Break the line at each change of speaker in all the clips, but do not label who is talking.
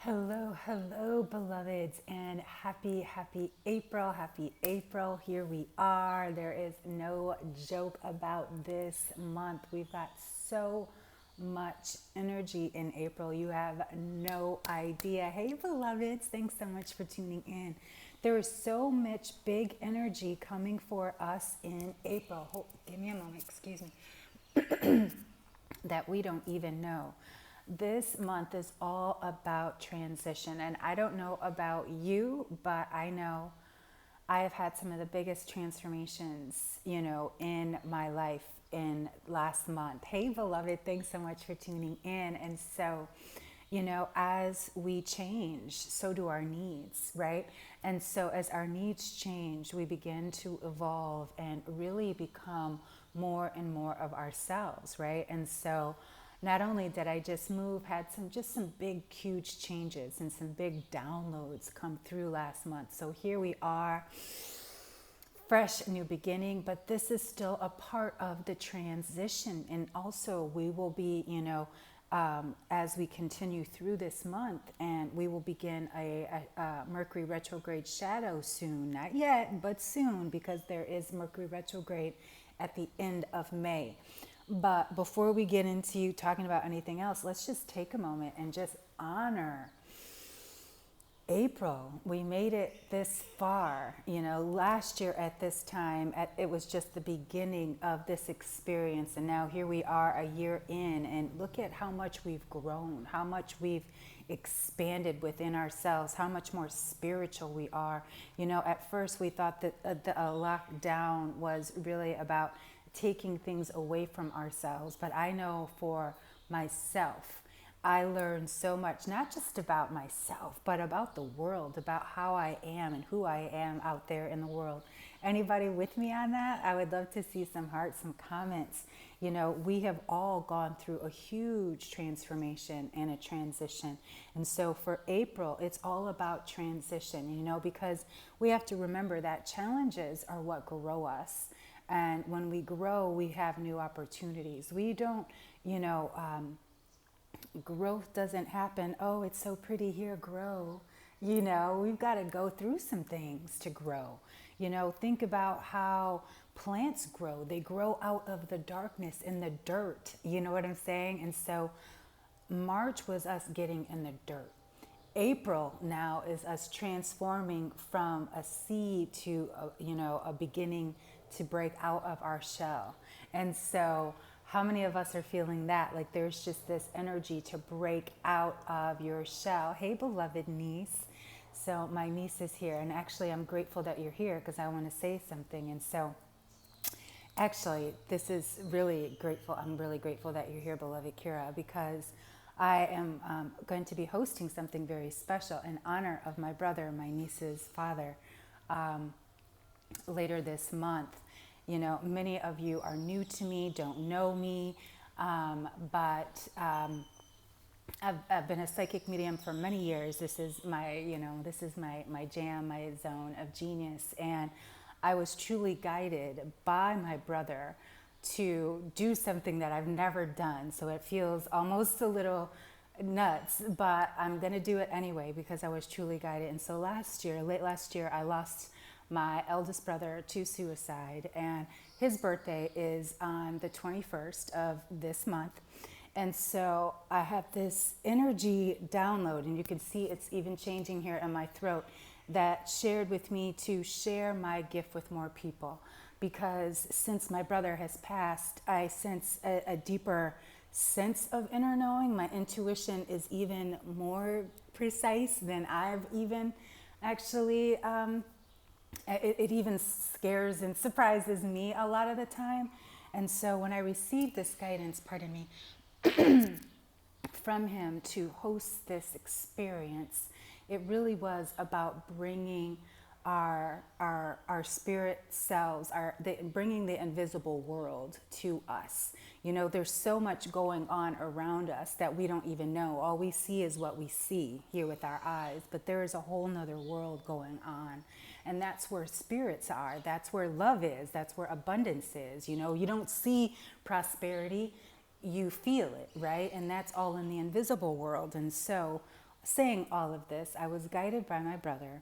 Hello, hello, beloveds, and happy April. Happy April. Here we are. There is no joke about this month. We've got so much energy in April. You have no idea. Hey, beloveds, thanks so much for tuning in. There is so much big energy coming for us in April. Give me a moment, excuse me, that we don't even know. This month is all about transition. And I don't know about you, but I know I have had some of the biggest transformations, in my life in last month. Hey, beloved, thanks so much for tuning in. And so, as we change, so do our needs, right? And so, as our needs change, we begin to evolve and really become more and more of ourselves, right? And so, not only did I just move, had some big, huge changes and some big downloads come through last month. So here we are, fresh new beginning, but this is still a part of the transition. And also, we will be, as we continue through this month, and we will begin a Mercury retrograde shadow soon. Not yet, but soon, because there is Mercury retrograde at the end of May. But before we get into talking about anything else, let's just take a moment and just honor April. We made it this far. Last year at this time, it was just the beginning of this experience. And now here we are a year in, and look at how much we've grown, how much we've expanded within ourselves, how much more spiritual we are. At first we thought that the lockdown was really about taking things away from ourselves. But I know for myself, I learned so much, not just about myself, but about the world, about how I am and who I am out there in the world. Anybody with me on that? I would love to see some hearts, some comments. We have all gone through a huge transformation and a transition. And so for April, it's all about transition, because we have to remember that challenges are what grow us. And when we grow, we have new opportunities. We don't, growth doesn't happen, oh, it's so pretty here, grow. We've got to go through some things to grow. Think about how plants grow. They grow out of the darkness in the dirt. You know what I'm saying? And so March was us getting in the dirt. April now is us transforming from a seed to a beginning to break out of our shell. And so how many of us are feeling that? Like there's just this energy to break out of your shell. Hey, beloved niece. So my niece is here, and actually I'm grateful that you're here because I want to say something. And so actually, this is really grateful. I'm really grateful that you're here, beloved Kira, because I am going to be hosting something very special in honor of my brother, my niece's father, later this month. Many of you are new to me, don't know me, but I've been a psychic medium for many years. This is my jam, my zone of genius. And I was truly guided by my brother to do something that I've never done. So it feels almost a little nuts, but I'm going to do it anyway because I was truly guided. And so late last year, I lost my eldest brother to suicide, and his birthday is on the 21st of this month. And so I have this energy download, and you can see it's even changing here in my throat, that shared with me to share my gift with more people. Because since my brother has passed, I sense a deeper sense of inner knowing. My intuition is even more precise than I've even actually it even scares and surprises me a lot of the time. And so when I received this guidance, pardon me, from him to host this experience, it really was about bringing our spirit selves, bringing the invisible world to us. There's so much going on around us that we don't even know. All we see is what we see here with our eyes, but there is a whole nother world going on. And that's where spirits are. That's where love is. That's where abundance is. You don't see prosperity, you feel it, right? And that's all in the invisible world. And so saying all of this, I was guided by my brother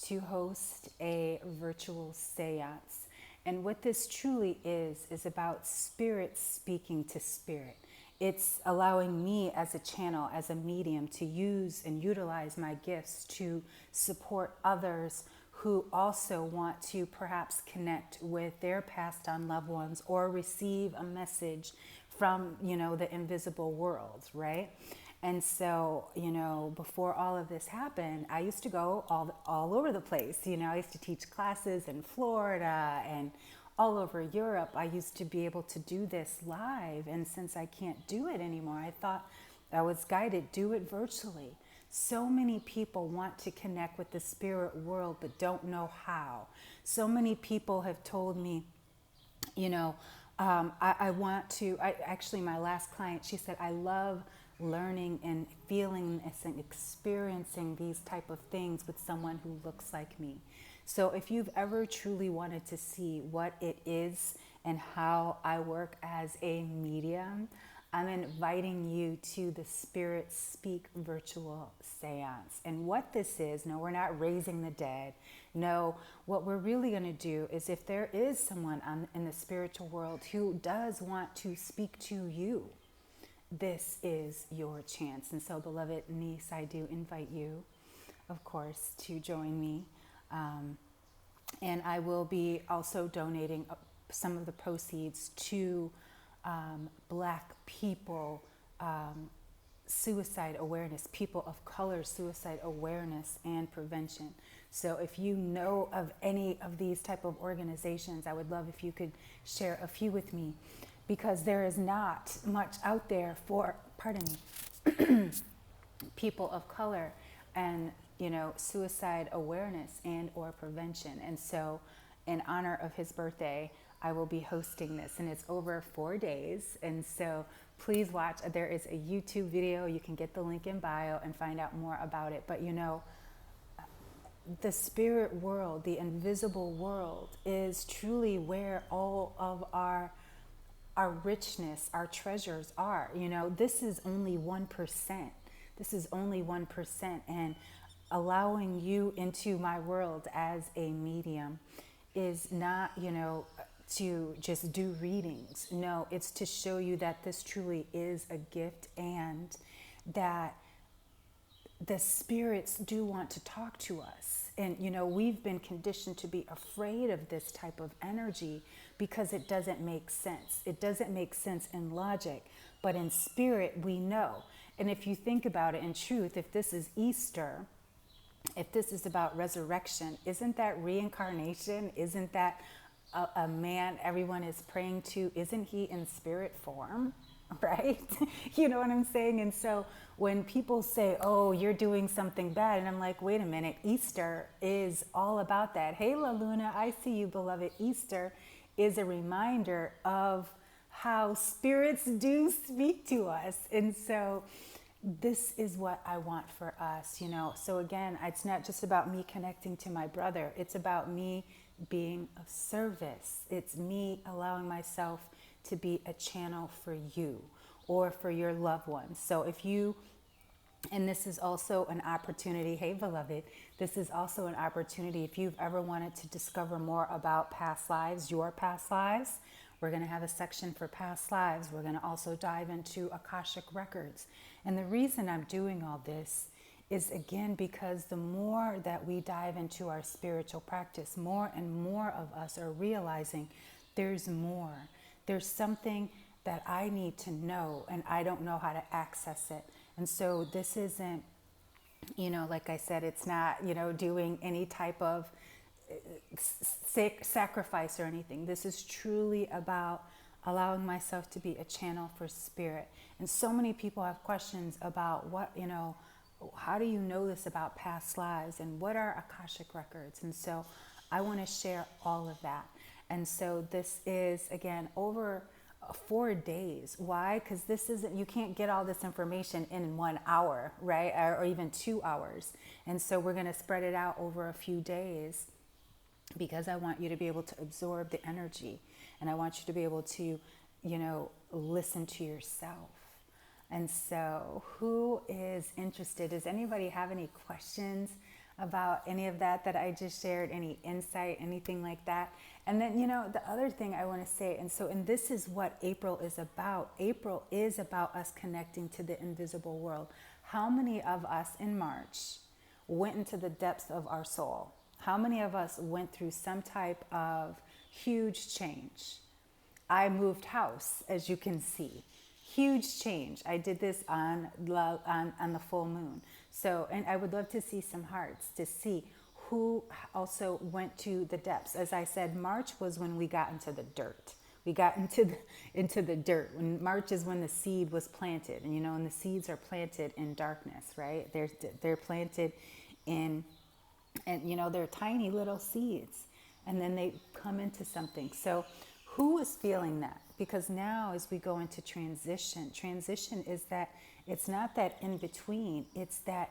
to host a virtual seance. And what this truly is about spirit speaking to spirit. It's allowing me as a channel, as a medium, to use and utilize my gifts to support others who also want to perhaps connect with their passed on loved ones or receive a message from, the invisible world, right? And so, before all of this happened, I used to go all over the place. I used to teach classes in Florida and all over Europe. I used to be able to do this live. And since I can't do it anymore, I thought I was guided, do it virtually. So many people want to connect with the spirit world, but don't know how. So many people have told me, I want to, actually my last client, she said, I love learning and feeling and experiencing these type of things with someone who looks like me. So if you've ever truly wanted to see what it is and how I work as a medium, I'm inviting you to the Spirit Speak virtual seance. And what this is, no, we're not raising the dead. No, what we're really going to do is, if there is someone in the spiritual world who does want to speak to you, this is your chance. And so, beloved niece, I do invite you, of course, to join me. And I will be also donating some of the proceeds to Black people suicide awareness, people of color suicide awareness and prevention. So if you know of any of these type of organizations, I would love if you could share a few with me, because there is not much out there for, pardon me, people of color and, suicide awareness and or prevention. And so in honor of his birthday, I will be hosting this, and it's over 4 days. And so please watch. There is a YouTube video. You can get the link in bio and find out more about it. But the spirit world, the invisible world, is truly where all of our richness, our treasures are. This is only 1%. This is only 1%. And allowing you into my world as a medium is not, to just do readings. No, it's to show you that this truly is a gift, and that the spirits do want to talk to us. And, we've been conditioned to be afraid of this type of energy because it doesn't make sense. It doesn't make sense in logic, but in spirit, we know. And if you think about it in truth, if this is Easter, if this is about resurrection, isn't that reincarnation? Isn't that a man everyone is praying to? Isn't he in spirit form? Right? You know what I'm saying? And so when people say, oh, you're doing something bad, and I'm like, wait a minute, Easter is all about that. Hey, La Luna, I see you, beloved. Easter is a reminder of how spirits do speak to us. And so this is what I want for us, So again, it's not just about me connecting to my brother. It's about me being of service. It's me allowing myself to be a channel for you or for your loved ones. So if you, and this is also an opportunity, hey beloved, this is also an opportunity if you've ever wanted to discover more about past lives, your past lives. We're going to have a section for past lives. We're going to also dive into Akashic records. And the reason I'm doing all this is, again, because the more that we dive into our spiritual practice, more and more of us are realizing there's more. There's something that I need to know, and I don't know how to access it. And so this isn't, like I said, it's not, doing any type of sacrifice or anything. This is truly about allowing myself to be a channel for spirit. And so many people have questions about what, how do you know this about past lives, and what are Akashic records? And so I want to share all of that. And so this is, again, over 4 days. Why? Because this isn't, you can't get all this information in 1 hour, right? Or even 2 hours. And so we're going to spread it out over a few days, because I want you to be able to absorb the energy, and I want you to be able to, listen to yourself. And so, who is interested? Does anybody have any questions about any of that I just shared? Any insight, anything like that? And then, the other thing I want to say, and this is what April is about. April is about us connecting to the invisible world. How many of us in March went into the depths of our soul? How many of us went through some type of huge change? I moved house, as you can see. Huge change. I did this on the full moon. So, and I would love to see some hearts to see who also went to the depths. As I said, March was when we got into the dirt. We got into the dirt. When March is when the seed was planted, and the seeds are planted in darkness, right? They're planted in, and they're tiny little seeds, and then they come into something. So who is feeling that? Because now as we go into transition is that it's not that in between, it's that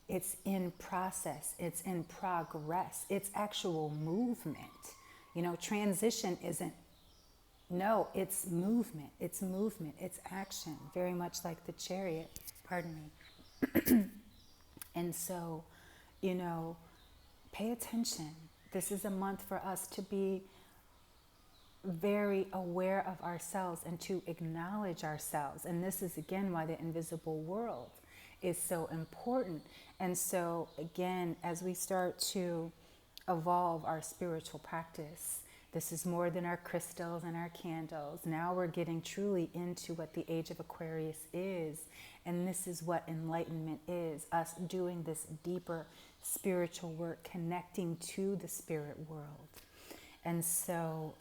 it's in process, it's in progress, it's actual movement. Transition isn't, no, it's movement, it's action, very much like the chariot, pardon me. And so, pay attention. This is a month for us to be very aware of ourselves and to acknowledge ourselves. And this is again why the invisible world is so important. And so again, as we start to evolve our spiritual practice, this is more than our crystals and our candles. Now we're getting truly into what the age of Aquarius is. And this is what enlightenment is, us doing this deeper spiritual work, connecting to the spirit world. And so,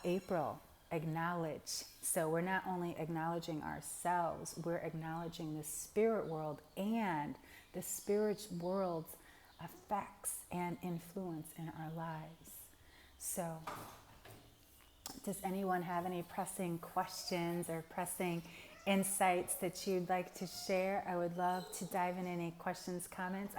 April, acknowledge. So we're not only acknowledging ourselves, we're acknowledging the spirit world and the spirit world's effects and influence in our lives. So, does anyone have any pressing questions or pressing insights that you'd like to share? I would love to dive in any questions, comments.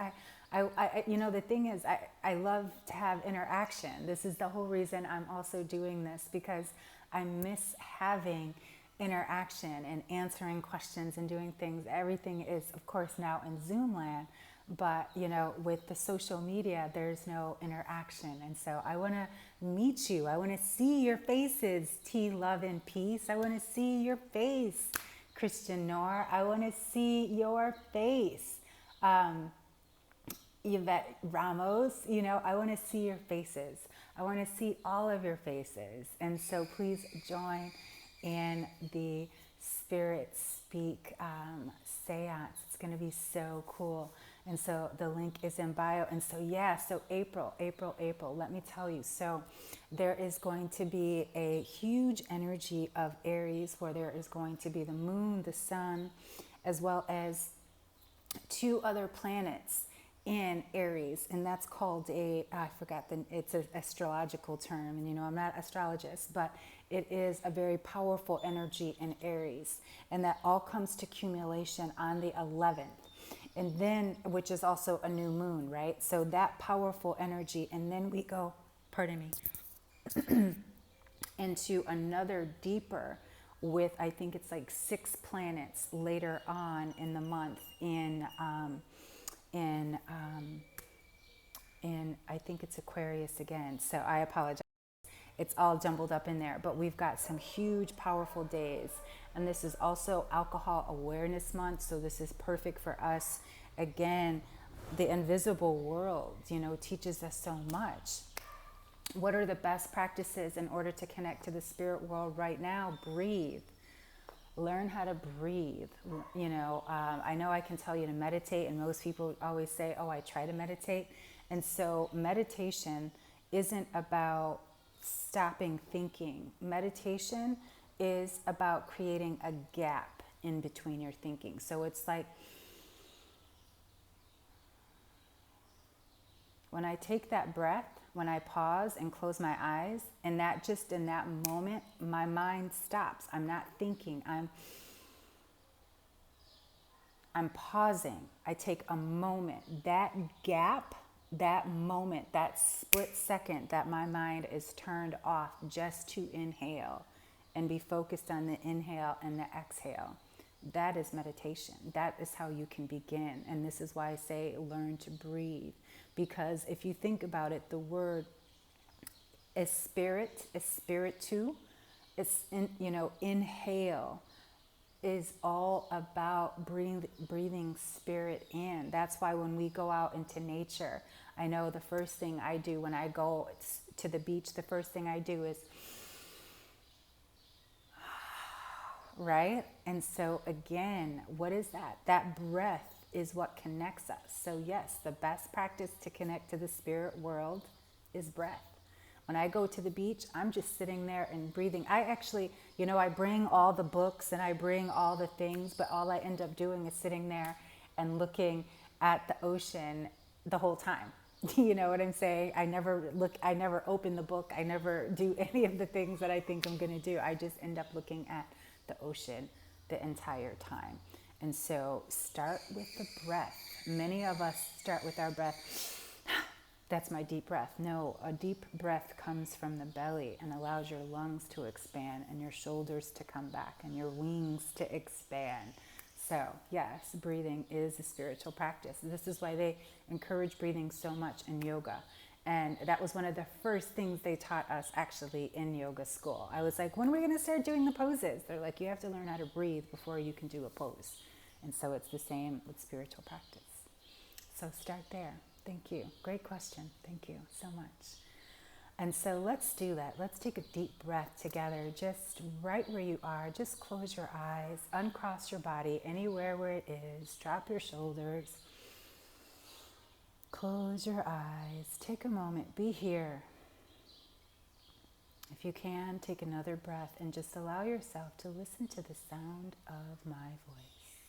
The thing is, I love to have interaction. This is the whole reason I'm also doing this, because I miss having interaction and answering questions and doing things. Everything is, of course, now in Zoom land, but, with the social media, there's no interaction. And so I want to meet you. I want to see your faces, T, Love, and Peace. I want to see your face, Christian Noor. I want to see your face. Yvette Ramos, I want to see your faces. I want to see all of your faces. And so please join in the Spirit Speak seance. It's going to be so cool. And so the link is in bio. And so, so April, let me tell you. So there is going to be a huge energy of Aries, where there is going to be the moon, the sun, as well as 2 other planets in Aries, and that's called it's an astrological term, and I'm not an astrologist, but it is a very powerful energy in Aries, and that all comes to accumulation on the 11th, and then, which is also a new moon, right? So that powerful energy, and then we go, pardon me, into another deeper with, I think it's like 6 planets later on in the month in I think it's Aquarius again. So I apologize. It's all jumbled up in there, but we've got some huge, powerful days. And this is also Alcohol Awareness Month. So this is perfect for us. Again, the invisible world, teaches us so much. What are the best practices in order to connect to the spirit world right now? Breathe. Learn how to breathe. I know I can tell you to meditate, and most people always say, oh, I try to meditate. And so meditation isn't about stopping thinking. Meditation is about creating a gap in between your thinking. So it's like, when I take that breath, when I pause and close my eyes, and that just in that moment, my mind stops. I'm not thinking. I'm pausing. I take a moment. That gap, that moment, that split second that my mind is turned off just to inhale and be focused on the inhale and the exhale. that is meditation. That is how you can begin. And this is why I say learn to breathe. Because if you think about it, the word espiritu, it's inhale is all about breathing spirit in. That's why when we go out into nature, I know the first thing I do when I go to the beach, the first thing I do is, right? And so again, what is that? That breath is what connects us. So yes, the best practice to connect to the spirit world is breath. When I go to the beach, I'm just sitting there and breathing. I actually, I bring all the books and I bring all the things, but all I end up doing is sitting there and looking at the ocean the whole time. You know what I'm saying? I never open the book. I never do any of the things that I think I'm going to do. I just end up looking at the ocean the entire time. And so start with the breath. Many of us start with our breath. That's my deep breath. No, a deep breath comes from the belly and allows your lungs to expand and your shoulders to come back and your wings to expand. So yes, breathing is a spiritual practice. This is why they encourage breathing so much in yoga. And that was one of the first things they taught us actually in yoga school. I was like, when are we going to start doing the poses? They're like, you have to learn how to breathe before you can do a pose. And so it's the same with spiritual practice. So start there. Thank you. Great question. Thank you so much. And so let's do that. Let's take a deep breath together, just right where you are. Just close your eyes, uncross your body anywhere where it is. Drop your shoulders. Close your eyes. Take a moment. Be here. If you can, take another breath and just allow yourself to listen to the sound of my voice.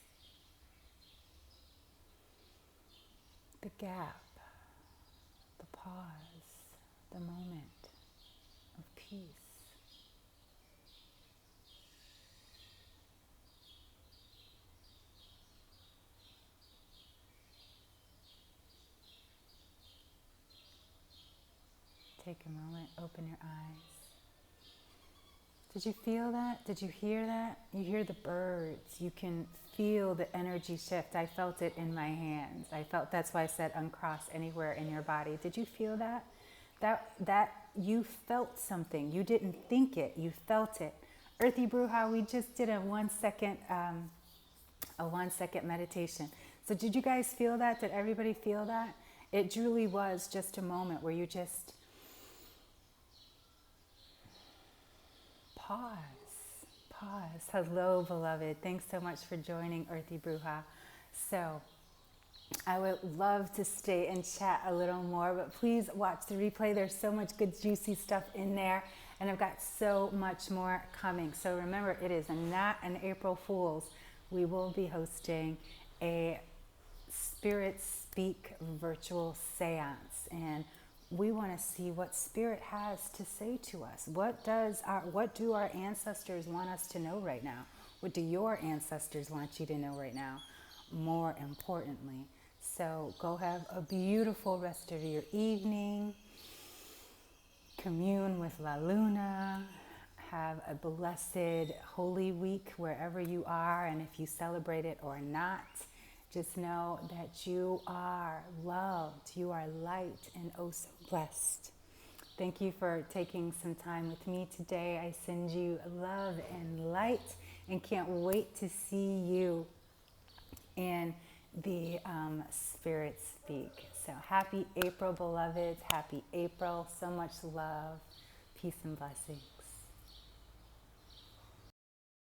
The gap. The pause, the moment of peace. Take a moment, open your eyes. Did you feel that? Did you hear that? You hear the birds. You can feel the energy shift. I felt it in my hands. That's why I said uncross anywhere in your body. Did you feel that? That you felt something. You didn't think it. You felt it. Earthy Bruja, we just did a 1 second meditation. So did you guys feel that? Did everybody feel that? It truly was just a moment where you just pause. Hello, beloved. Thanks so much for joining Earthy Bruja. So I would love to stay and chat a little more, but please watch the replay. There's so much good, juicy stuff in there, and I've got so much more coming. So remember, it is not an April Fool's. We will be hosting a Spirit Speak virtual seance, and we want to see what Spirit has to say to us. What do our ancestors want us to know right now? What do your ancestors want you to know right now? More importantly. So go have a beautiful rest of your evening. Commune with La Luna. Have a blessed Holy Week wherever you are, and if you celebrate it or not, just know that you are loved, you are light, and oh so blessed. Thank you for taking some time with me today. I send you love and light and can't wait to see you in the Spirit Speak. So happy April, beloveds. Happy April. So much love. Peace and blessings.